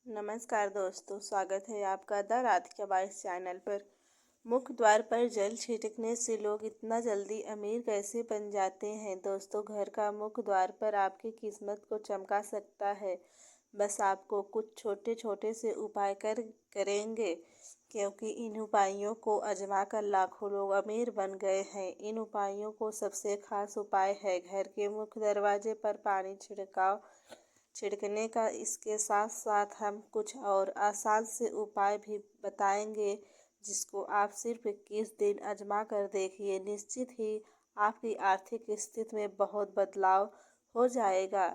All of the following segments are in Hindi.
नमस्कार दोस्तों, स्वागत है आपका द राधिका बाईस चैनल पर। मुख्य द्वार पर जल छिड़कने से लोग इतना जल्दी अमीर कैसे बन जाते हैं? दोस्तों, घर का मुख्य द्वार पर आपकी किस्मत को चमका सकता है। बस आपको कुछ छोटे छोटे से उपाय करेंगे, क्योंकि इन उपायों को आजमा कर लाखों लोग अमीर बन गए हैं। इन उपायों को सबसे खास उपाय है घर के मुख्य दरवाजे पर पानी छिड़कने का। इसके साथ साथ हम कुछ और आसान से उपाय भी बताएंगे, जिसको आप सिर्फ 21 दिन आजमा कर देखिए। निश्चित ही आपकी आर्थिक स्थिति में बहुत बदलाव हो जाएगा,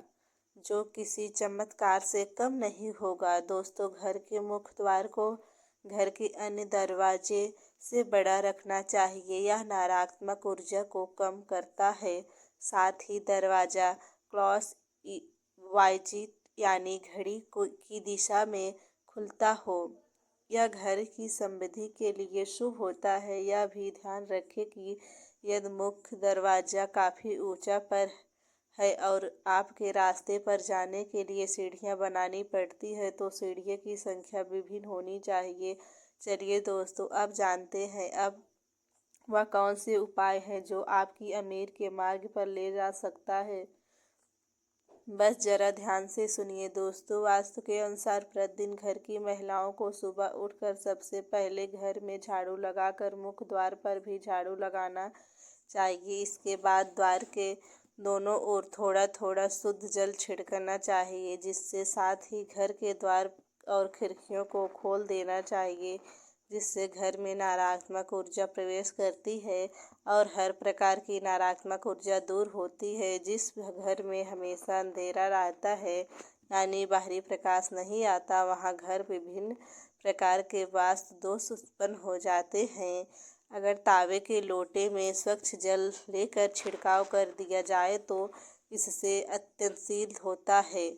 जो किसी चमत्कार से कम नहीं होगा। दोस्तों, घर के मुख्य द्वार को घर के अन्य दरवाजे से बड़ा रखना चाहिए। यह नकारात्मक ऊर्जा को कम करता है। साथ ही दरवाजा क्लॉस वाइज यानी घड़ी की दिशा में खुलता हो, यह घर की समृद्धि के लिए शुभ होता है। यह भी ध्यान रखें कि यदि मुख्य दरवाजा काफ़ी ऊंचा पर है और आपके रास्ते पर जाने के लिए सीढ़ियां बनानी पड़ती है, तो सीढ़ियों की संख्या विभिन्न होनी चाहिए। चलिए दोस्तों, अब जानते हैं अब वह कौन से उपाय हैं जो आपकी अमीर के मार्ग पर ले जा सकता है। बस जरा ध्यान से सुनिए दोस्तों। वास्तु के अनुसार प्रतिदिन घर की महिलाओं को सुबह उठकर सबसे पहले घर में झाड़ू लगाकर मुख्य द्वार पर भी झाड़ू लगाना चाहिए। इसके बाद द्वार के दोनों ओर थोड़ा थोड़ा शुद्ध जल छिड़कना चाहिए, जिससे साथ ही घर के द्वार और खिड़कियों को खोल देना चाहिए, जिससे घर में नकारात्मक ऊर्जा प्रवेश करती है और हर प्रकार की नकारात्मक ऊर्जा दूर होती है। जिस घर में हमेशा अंधेरा रहता है, यानी बाहरी प्रकाश नहीं आता, वहाँ घर विभिन्न प्रकार के वास्तु दोष उत्पन्न हो जाते हैं। अगर तांबे के लोटे में स्वच्छ जल लेकर छिड़काव कर दिया जाए तो इससे अत्यंत सिद्ध होता है।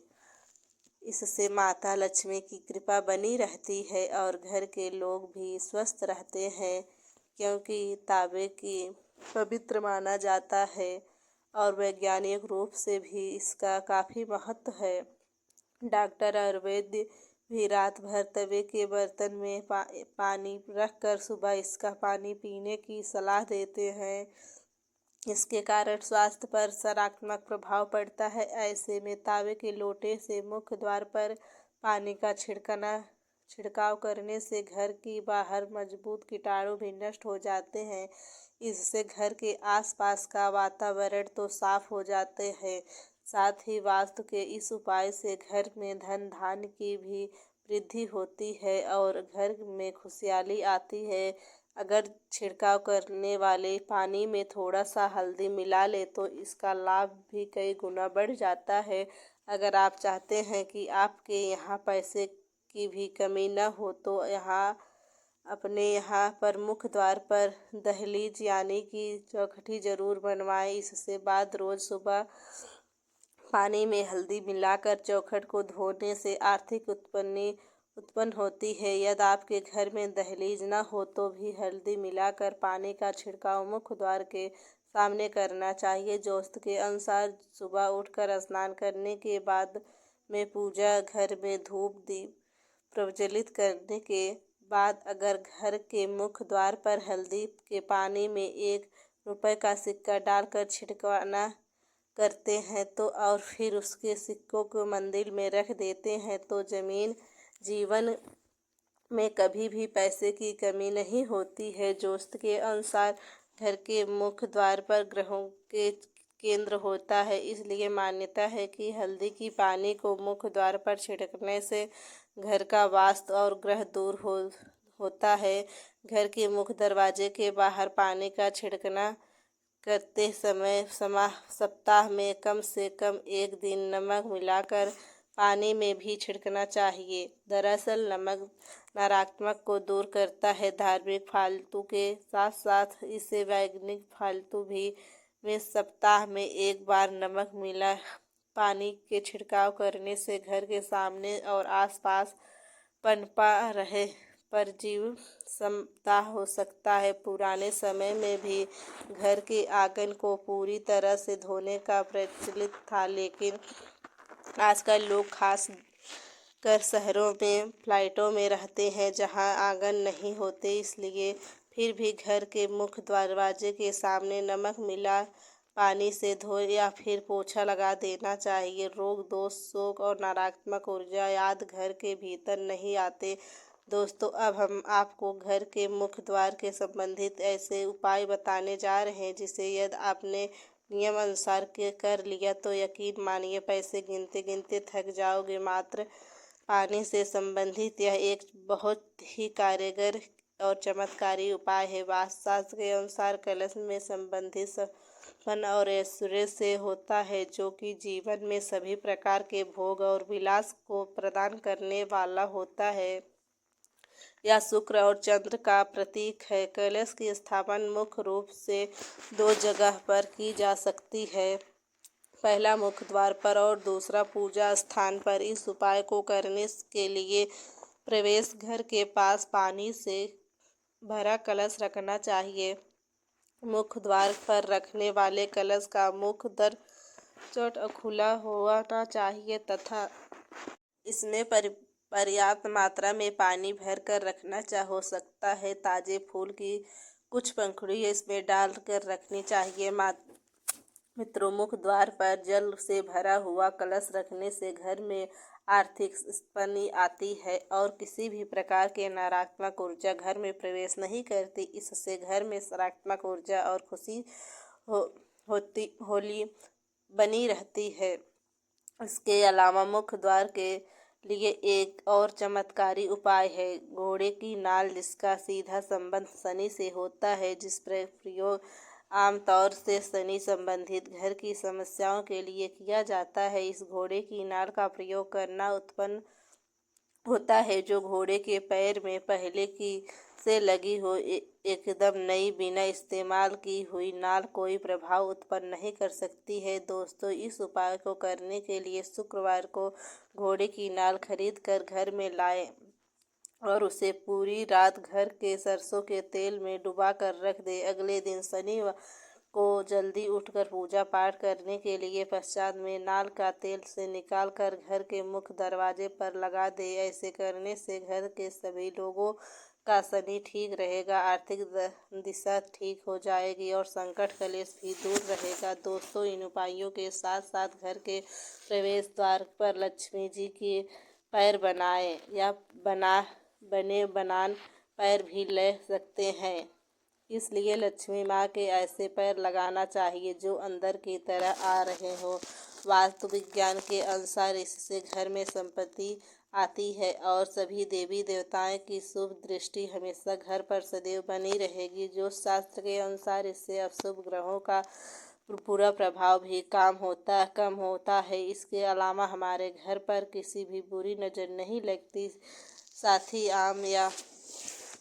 इससे माता लक्ष्मी की कृपा बनी रहती है और घर के लोग भी स्वस्थ रहते हैं, क्योंकि तांबे की पवित्र माना जाता है और वैज्ञानिक रूप से भी इसका काफ़ी महत्व है। डॉक्टर और वैद्य भी रात भर तवे के बर्तन में पानी रखकर सुबह इसका पानी पीने की सलाह देते हैं। इसके कारण स्वास्थ्य पर सकारात्मक प्रभाव पड़ता है। ऐसे में तांबे के लोटे से मुख्य द्वार पर पानी का छिड़काव करने से घर की बाहर मजबूत कीटाणु भी नष्ट हो जाते हैं। इससे घर के आसपास का वातावरण तो साफ हो जाते हैं, साथ ही वास्तु के इस उपाय से घर में धन धान्य की भी वृद्धि होती है और घर में खुशहाली आती है। अगर छिड़काव करने वाले पानी में थोड़ा सा हल्दी मिला ले तो इसका लाभ भी कई गुना बढ़ जाता है। अगर आप चाहते हैं कि आपके यहाँ पैसे की भी कमी न हो, तो अपने यहाँ पर मुख्य द्वार पर दहलीज यानी कि चौखटी जरूर बनवाएं। इससे बाद रोज सुबह पानी में हल्दी मिलाकर चौखट को धोने से आर्थिक उत्पन्न होती है। यदि आपके घर में दहलीज न हो तो भी हल्दी मिलाकर पानी का छिड़काव मुख्य द्वार के सामने करना चाहिए। ज्योतिष के अनुसार सुबह उठकर स्नान करने के बाद में पूजा घर में धूप दीप प्रज्वलित करने के बाद अगर घर के मुख्य द्वार पर हल्दी के पानी में 1 रुपए का सिक्का डालकर छिड़काना करते हैं तो और फिर उसके सिक्कों को मंदिर में रख देते हैं, तो जीवन में कभी भी पैसे की कमी नहीं होती है। ज्योतिष के अनुसार घर के मुख्य द्वार पर ग्रहों के केंद्र होता है, इसलिए मान्यता है कि हल्दी की पानी को मुख्य द्वार पर छिड़कने से घर का वास्तु और ग्रह दूर होता है। घर के मुख्य दरवाजे के बाहर पानी का छिड़कना करते समय सप्ताह में कम से कम 1 दिन नमक मिलाकर पानी में भी छिड़कना चाहिए। दरअसल नमक नकारात्मक को दूर करता है। धार्मिक फालतू के साथ साथ इसे वैज्ञानिक फालतू भी में सप्ताह में 1 बार नमक मिला पानी के छिड़काव करने से घर के सामने और आसपास पनपा रहे परजीवी क्षमता हो सकता है। पुराने समय में भी घर के आंगन को पूरी तरह से धोने का प्रचलित था, लेकिन आजकल लोग खास कर शहरों में फ्लैटों में रहते हैं जहां आंगन नहीं होते, इसलिए फिर भी घर के मुख्य दरवाजे के सामने नमक मिला पानी से धोए या फिर पोछा लगा देना चाहिए। रोग, दोष, शोक और नकारात्मक ऊर्जा याद घर के भीतर नहीं आते। दोस्तों, अब हम आपको घर के मुख्य द्वार के संबंधित ऐसे उपाय बताने जा रहे हैं जिसे यदि आपने नियम अनुसार के कर लिया तो यकीन मानिए पैसे गिनते गिनते थक जाओगे। मात्र पानी से संबंधित यह एक बहुत ही कारगर और चमत्कारी उपाय है। वास्तुशास्त्र के अनुसार कलश में संबंधित संपन्न और ऐश्वर्य से होता है, जो कि जीवन में सभी प्रकार के भोग और विलास को प्रदान करने वाला होता है। यह शुक्र और चंद्र का प्रतीक है। कलश की स्थापना मुख्य रूप से दो जगह पर की जा सकती है, पहला मुख्य द्वार पर और दूसरा पूजा स्थान पर। इस उपाय को करने के लिए प्रवेश घर के पास पानी से भरा कलश रखना चाहिए। मुख्य द्वार पर रखने वाले कलश का मुख्य द्वार चौड़ा और खुला होना चाहिए तथा इसमें पर्याप्त मात्रा में पानी भर कर रखना हो सकता है। ताजे फूल की कुछ पंखुड़ियाँ इसमें डालकर रखनी चाहिए। मित्रों, मुख्य द्वार पर जल से भरा हुआ कलश रखने से घर में आर्थिक स्थिति आती है और किसी भी प्रकार के नकारात्मक ऊर्जा घर में प्रवेश नहीं करती। इससे घर में सकारात्मक ऊर्जा और खुशी होली बनी रहती है। इसके अलावा मुख्य द्वार के लिए एक और चमत्कारी उपाय है, घोड़े की नाल, जिसका सीधा संबंध शनि से होता है, जिस पर प्रयोग आमतौर से शनि संबंधित घर की समस्याओं के लिए किया जाता है। इस घोड़े की नाल का प्रयोग करना उत्पन्न होता है जो घोड़े के पैर में पहले की से लगी हो। एकदम नई बिना इस्तेमाल की हुई नाल कोई प्रभाव उत्पन्न नहीं कर सकती है। दोस्तों, इस उपाय को करने के लिए शुक्रवार को घोड़े की नाल खरीद कर घर में लाएं और उसे पूरी रात घर के सरसों के तेल में डुबा कर रख दें। अगले दिन शनिवार को जल्दी उठकर पूजा पाठ करने के लिए पश्चात में नाल का तेल से निकाल कर घर के मुख्य दरवाजे पर लगा दे। ऐसे करने से घर के सभी लोगों का शनि ठीक रहेगा, आर्थिक दिशा ठीक हो जाएगी और संकट कलेश भी दूर रहेगा। दोस्तों, इन उपायों के साथ साथ घर के प्रवेश द्वार पर लक्ष्मी जी के पैर बनाए या बनान पैर भी ले सकते हैं। इसलिए लक्ष्मी माँ के ऐसे पैर लगाना चाहिए जो अंदर की तरह आ रहे हों। वास्तु विज्ञान के अनुसार इससे घर में संपत्ति आती है और सभी देवी देवताओं की शुभ दृष्टि हमेशा घर पर सदैव बनी रहेगी। ज्योतिष शास्त्र के अनुसार इससे अशुभ ग्रहों का पूरा प्रभाव भी कम होता है। इसके अलावा हमारे घर पर किसी भी बुरी नज़र नहीं लगती। साथ ही आम या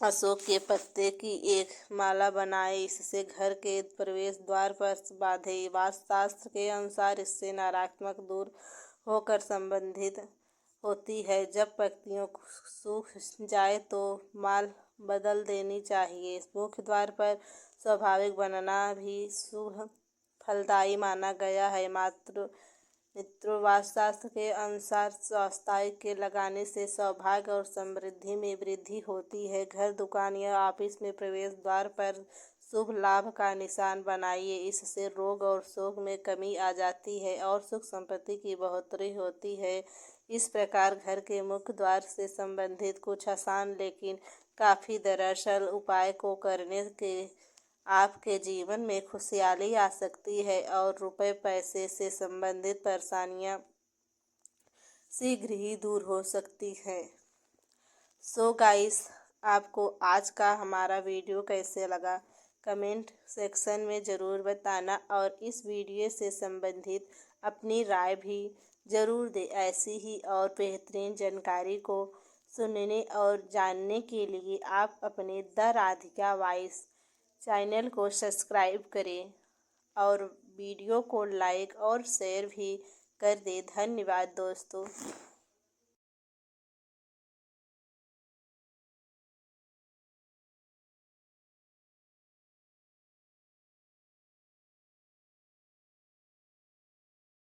अशोक के पत्ते की एक माला बनाए, इससे घर के प्रवेश द्वार पर बांधे। वास्तुशास्त्र के अनुसार इससे नकारात्मक दूर होकर संबंधित होती है। जब पत्तियों सूख जाए तो माल बदल देनी चाहिए। मुख्य द्वार पर स्वाभाविक बनना भी शुभ फलदायी माना गया है। मित्रों, वास्तुशास्त्र के अनुसार स्वास्थ्य के लगाने से सौभाग्य और समृद्धि में वृद्धि होती है। घर, दुकान या ऑफिस में प्रवेश द्वार पर शुभ लाभ का निशान बनाइए। इससे रोग और शोक में कमी आ जाती है और सुख संपत्ति की बढ़ोतरी होती है। इस प्रकार घर के मुख्य द्वार से संबंधित कुछ आसान लेकिन काफ़ी दरअसल उपाय को करने के आपके जीवन में खुशहाली आ सकती है और रुपए पैसे से संबंधित परेशानियां शीघ्र ही दूर हो सकती है। सो गाइस, आपको आज का हमारा वीडियो कैसे लगा कमेंट सेक्शन में ज़रूर बताना और इस वीडियो से संबंधित अपनी राय भी ज़रूर दें। ऐसी ही और बेहतरीन जानकारी को सुनने और जानने के लिए आप अपने द राधिका वॉइस चैनल को सब्सक्राइब करें और वीडियो को लाइक और शेयर भी कर दें। धन्यवाद दोस्तों।